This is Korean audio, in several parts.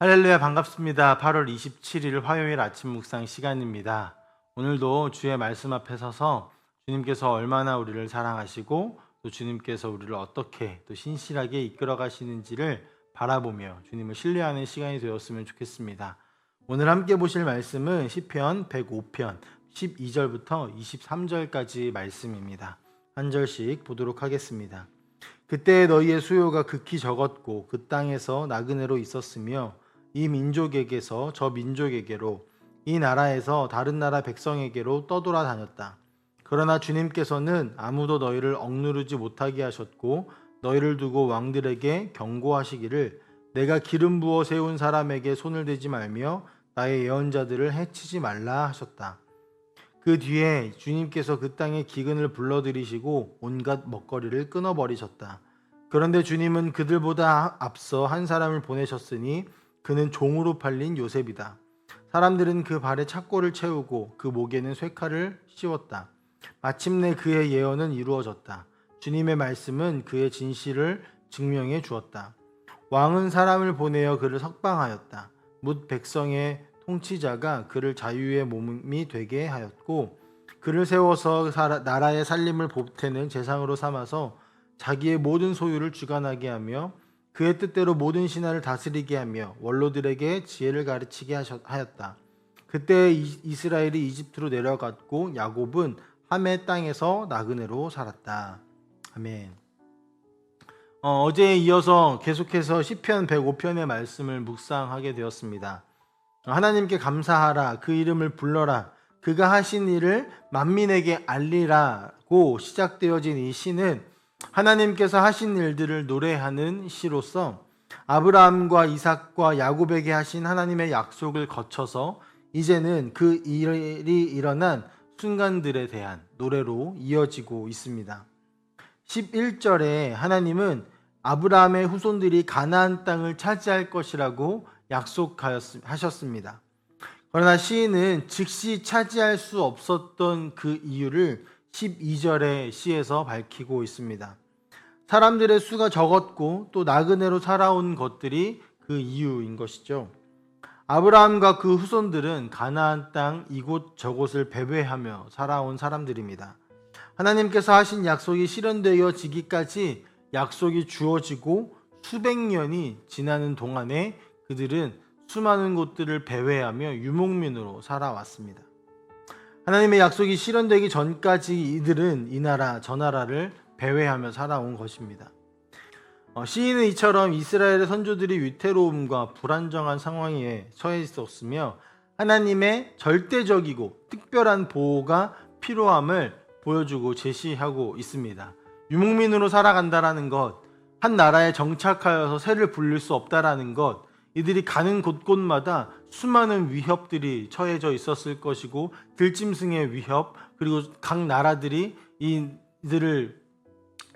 할렐루야, 반갑습니다. 8월 27일 화요일 아침 묵상 시간입니다. 오늘도 주의 말씀 앞에 서서 주님께서 얼마나 우리를 사랑하시고 또 주님께서 우리를 어떻게 또 신실하게 이끌어 가시는지를 바라보며 주님을 신뢰하는 시간이 되었으면 좋겠습니다. 오늘 함께 보실 말씀은 시편 105편 12절부터 23절까지 말씀입니다. 한 절씩 보도록 하겠습니다. 그때 너희의 수요가 극히 적었고 그 땅에서 나그네로 있었으며 이 민족에게서 저 민족에게로, 이 나라에서 다른 나라 백성에게로 떠돌아다녔다. 그러나 주님께서는 아무도 너희를 억누르지 못하게 하셨고 너희를 두고 왕들에게 경고하시기를 내가 기름 부어 세운 사람에게 손을 대지 말며 나의 예언자들을 해치지 말라 하셨다. 그 뒤에 주님께서 그 땅에 기근을 불러들이시고 온갖 먹거리를 끊어버리셨다. 그런데 주님은 그들보다 앞서 한 사람을 보내셨으니 그는 종으로 팔린 요셉이다. 사람들은 그 발에 착고를 채우고 그 목에는 쇠칼을 씌웠다. 마침내 그의 예언은 이루어졌다. 주님의 말씀은 그의 진실을 증명해 주었다. 왕은 사람을 보내어 그를 석방하였다. 뭇 백성의 통치자가 그를 자유의 몸이 되게 하였고 그를 세워서 나라의 살림을 보태는 재상으로 삼아서 자기의 모든 소유를 주관하게 하며 그의 뜻대로 모든 신하를 다스리게 하며 원로들에게 지혜를 가르치게 하였다. 그때 이스라엘이 이집트로 내려갔고 야곱은 함의 땅에서 나그네로 살았다. 아멘. 어제에 이어서 계속해서 시편 105편의 말씀을 묵상하게 되었습니다. 하나님께 감사하라, 그 이름을 불러라, 그가 하신 일을 만민에게 알리라고 시작되어진 이 시는 하나님께서 하신 일들을 노래하는 시로서 아브라함과 이삭과 야곱에게 하신 하나님의 약속을 거쳐서 이제는 그 일이 일어난 순간들에 대한 노래로 이어지고 있습니다. 11절에 하나님은 아브라함의 후손들이 가나안 땅을 차지할 것이라고 약속하셨습니다. 그러나 시인은 즉시 차지할 수 없었던 그 이유를 12절의 시에서 밝히고 있습니다. 사람들의 수가 적었고 또 나그네로 살아온 것들이 그 이유인 것이죠. 아브라함과 그 후손들은 가나안 땅 이곳 저곳을 배회하며 살아온 사람들입니다. 하나님께서 하신 약속이 실현되어지기까지 약속이 주어지고 수백 년이 지나는 동안에 그들은 수많은 곳들을 배회하며 유목민으로 살아왔습니다. 하나님의 약속이 실현되기 전까지 이들은 이 나라 저 나라를 배회하며 살아온 것입니다. 시인은 이처럼 이스라엘의 선조들이 위태로움과 불안정한 상황에 처해 있었으며 하나님의 절대적이고 특별한 보호가 필요함을 보여주고 제시하고 있습니다. 유목민으로 살아간다라는 것, 한 나라에 정착하여서 새를 불릴 수 없다라는 것, 이들이 가는 곳곳마다 수많은 위협들이 처해져 있었을 것이고 들짐승의 위협, 그리고 각 나라들이 이들을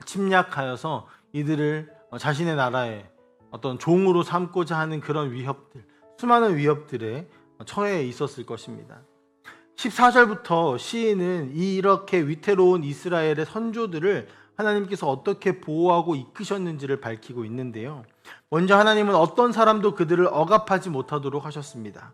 침략하여서 이들을 자신의 나라의 어떤 종으로 삼고자 하는 그런 위협들, 수많은 위협들에 처해 있었을 것입니다. 14절부터 시인은 이렇게 위태로운 이스라엘의 선조들을 하나님께서 어떻게 보호하고 이끄셨는지를 밝히고 있는데요. 먼저 하나님은 어떤 사람도 그들을 억압하지 못하도록 하셨습니다.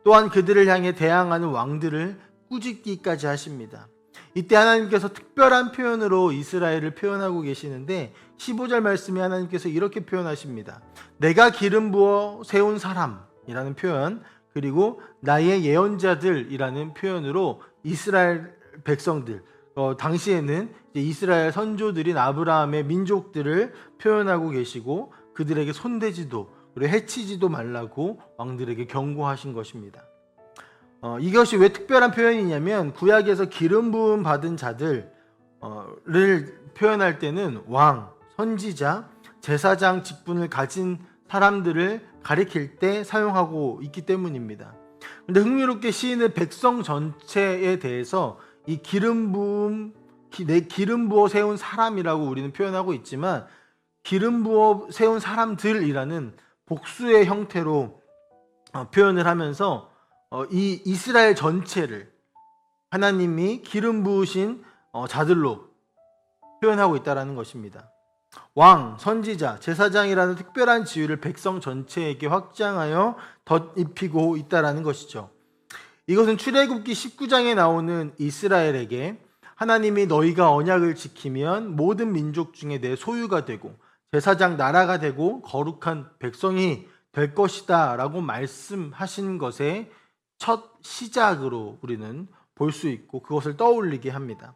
또한 그들을 향해 대항하는 왕들을 꾸짖기까지 하십니다. 이때 하나님께서 특별한 표현으로 이스라엘을 표현하고 계시는데 15절 말씀에 하나님께서 이렇게 표현하십니다. 내가 기름 부어 세운 사람이라는 표현, 그리고 나의 예언자들이라는 표현으로 이스라엘 백성들, 당시에는 이스라엘 선조들인 아브라함의 민족들을 표현하고 계시고 그들에게 손대지도 그리고 해치지도 말라고 왕들에게 경고하신 것입니다. 이것이 왜 특별한 표현이냐면 구약에서 기름 부음 받은 자들을 표현할 때는 왕, 선지자, 제사장 직분을 가진 사람들을 가리킬 때 사용하고 있기 때문입니다. 그런데 흥미롭게 시인은 백성 전체에 대해서 이 기름 부어 세운 사람이라고 우리는 표현하고 있지만 기름 부어 세운 사람들이라는 복수의 형태로 표현을 하면서 이 이스라엘 전체를 하나님이 기름 부으신 자들로 표현하고 있다는 것입니다. 왕, 선지자, 제사장이라는 특별한 지위를 백성 전체에게 확장하여 덧입히고 있다라는 것이죠. 이것은 출애굽기 19장에 나오는 이스라엘에게 하나님이 너희가 언약을 지키면 모든 민족 중에 내 소유가 되고 제사장 나라가 되고 거룩한 백성이 될 것이다 라고 말씀하신 것의 첫 시작으로 우리는 볼 수 있고 그것을 떠올리게 합니다.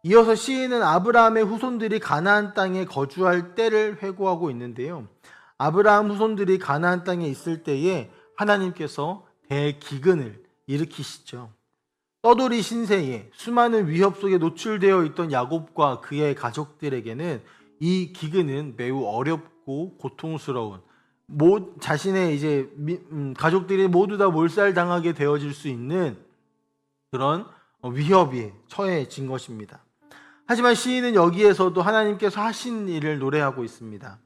이어서 시인은 아브라함의 후손들이 가나안 땅에 거주할 때를 회고하고 있는데요. 아브라함 후손들이 가나안 땅에 있을 때에 하나님께서 대기근을 일으키시죠. 떠돌이 신세에 수많은 위협 속에 노출되어 있던 야곱과 그의 가족들에게는 이 기근은 매우 어렵고 고통스러운 자신의 가족들이 모두 다 몰살당하게 되어질 수 있는 그런 위협에 처해진 것입니다. 하지만 시인은 여기에서도 하나님께서 하신 일을 노래하고 있습니다.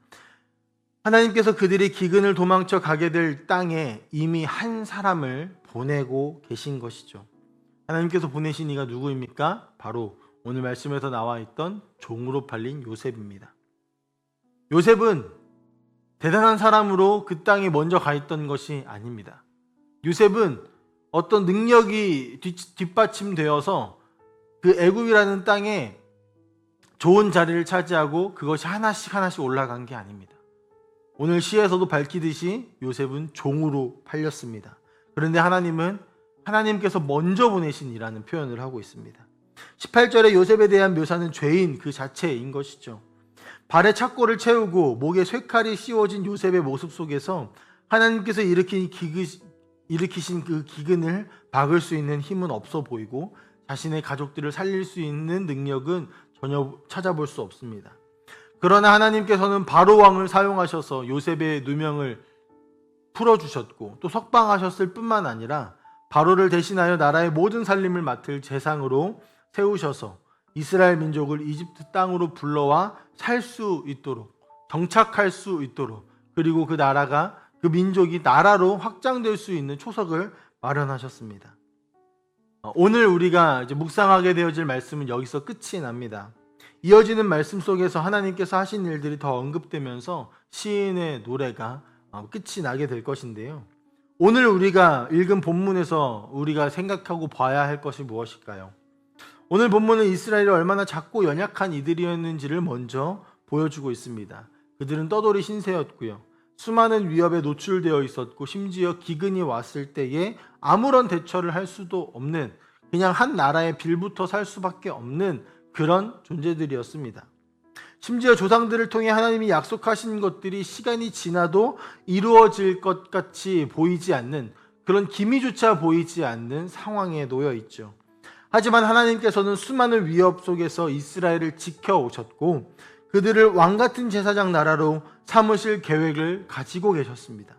하나님께서 그들이 기근을 도망쳐 가게 될 땅에 이미 한 사람을 보내고 계신 것이죠. 하나님께서 보내신 이가 누구입니까? 바로 오늘 말씀에서 나와 있던 종으로 팔린 요셉입니다. 요셉은 대단한 사람으로 그 땅에 먼저 가 있던 것이 아닙니다. 요셉은 어떤 능력이 뒷받침되어서 그 애굽이라는 땅에 좋은 자리를 차지하고 그것이 하나씩 올라간 게 아닙니다. 오늘 시에서도 밝히듯이 요셉은 종으로 팔렸습니다. 그런데 하나님께서 먼저 보내신 이라는 표현을 하고 있습니다. 18절에 요셉에 대한 묘사는 죄인 그 자체인 것이죠. 발에 착고를 채우고 목에 쇠칼이 씌워진 요셉의 모습 속에서 하나님께서 일으키신 그 기근을 박을 수 있는 힘은 없어 보이고 자신의 가족들을 살릴 수 있는 능력은 전혀 찾아볼 수 없습니다. 그러나 하나님께서는 바로 왕을 사용하셔서 요셉의 누명을 풀어주셨고 또 석방하셨을 뿐만 아니라 바로를 대신하여 나라의 모든 살림을 맡을 재상으로 세우셔서 이스라엘 민족을 이집트 땅으로 불러와 살 수 있도록 정착할 수 있도록 그리고 그 민족이 나라로 확장될 수 있는 초석을 마련하셨습니다. 오늘 우리가 이제 묵상하게 되어질 말씀은 여기서 끝이 납니다. 이어지는 말씀 속에서 하나님께서 하신 일들이 더 언급되면서 시인의 노래가 끝이 나게 될 것인데요. 오늘 우리가 읽은 본문에서 우리가 생각하고 봐야 할 것이 무엇일까요? 오늘 본문은 이스라엘이 얼마나 작고 연약한 이들이었는지를 먼저 보여주고 있습니다. 그들은 떠돌이 신세였고요. 수많은 위협에 노출되어 있었고 심지어 기근이 왔을 때에 아무런 대처를 할 수도 없는 그냥 한 나라에 빌붙어 살 수밖에 없는 그런 존재들이었습니다. 심지어 조상들을 통해 하나님이 약속하신 것들이 시간이 지나도 이루어질 것 같이 보이지 않는 그런 기미조차 보이지 않는 상황에 놓여 있죠. 하지만 하나님께서는 수많은 위협 속에서 이스라엘을 지켜오셨고 그들을 왕같은 제사장 나라로 삼으실 계획을 가지고 계셨습니다.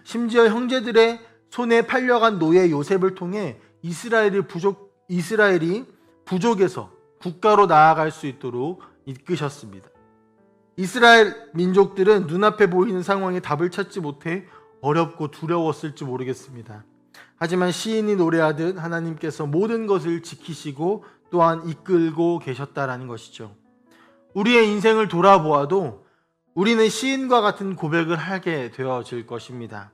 심지어 형제들의 손에 팔려간 노예 요셉을 통해 이스라엘이 부족에서 국가로 나아갈 수 있도록 이끄셨습니다. 이스라엘 민족들은 눈앞에 보이는 상황에 답을 찾지 못해 어렵고 두려웠을지 모르겠습니다. 하지만 시인이 노래하듯 하나님께서 모든 것을 지키시고 또한 이끌고 계셨다라는 것이죠. 우리의 인생을 돌아보아도 우리는 시인과 같은 고백을 하게 되어질 것입니다.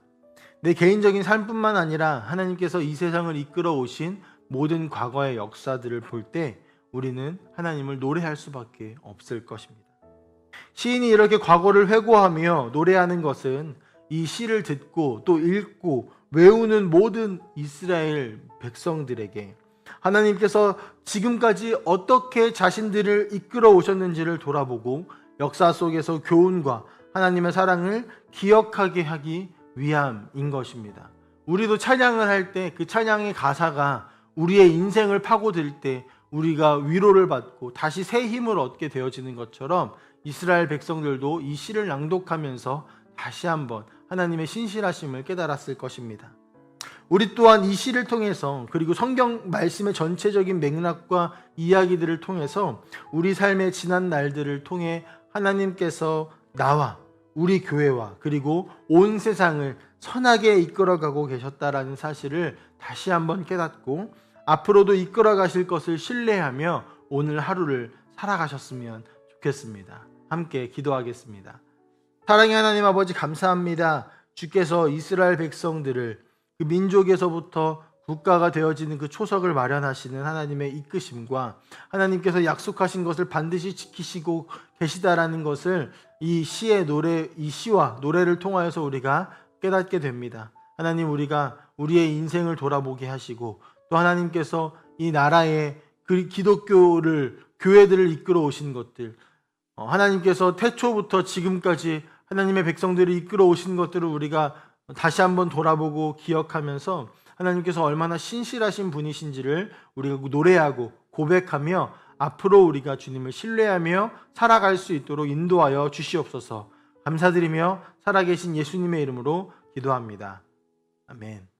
내 개인적인 삶뿐만 아니라 하나님께서 이 세상을 이끌어 오신 모든 과거의 역사들을 볼 때 우리는 하나님을 노래할 수밖에 없을 것입니다. 시인이 이렇게 과거를 회고하며 노래하는 것은 이 시를 듣고 또 읽고 외우는 모든 이스라엘 백성들에게 하나님께서 지금까지 어떻게 자신들을 이끌어 오셨는지를 돌아보고 역사 속에서 교훈과 하나님의 사랑을 기억하게 하기 위함인 것입니다. 우리도 찬양을 할 때 그 찬양의 가사가 우리의 인생을 파고들 때 우리가 위로를 받고 다시 새 힘을 얻게 되어지는 것처럼 이스라엘 백성들도 이 시를 낭독하면서 다시 한번 하나님의 신실하심을 깨달았을 것입니다. 우리 또한 이 시를 통해서 그리고 성경 말씀의 전체적인 맥락과 이야기들을 통해서 우리 삶의 지난 날들을 통해 하나님께서 나와 우리 교회와 그리고 온 세상을 선하게 이끌어가고 계셨다라는 사실을 다시 한번 깨닫고 앞으로도 이끌어 가실 것을 신뢰하며 오늘 하루를 살아가셨으면 좋겠습니다. 함께 기도하겠습니다. 사랑의 하나님 아버지, 감사합니다. 주께서 이스라엘 백성들을 그 민족에서부터 국가가 되어지는 그 초석을 마련하시는 하나님의 이끄심과 하나님께서 약속하신 것을 반드시 지키시고 계시다라는 것을 이 시와 노래를 통하여서 우리가 깨닫게 됩니다. 하나님, 우리가 우리의 인생을 돌아보게 하시고 또 하나님께서 이 나라의 그 교회들을 이끌어 오신 것들, 하나님께서 태초부터 지금까지 하나님의 백성들을 이끌어 오신 것들을 우리가 다시 한번 돌아보고 기억하면서 하나님께서 얼마나 신실하신 분이신지를 우리가 노래하고 고백하며 앞으로 우리가 주님을 신뢰하며 살아갈 수 있도록 인도하여 주시옵소서. 감사드리며 살아계신 예수님의 이름으로 기도합니다. 아멘.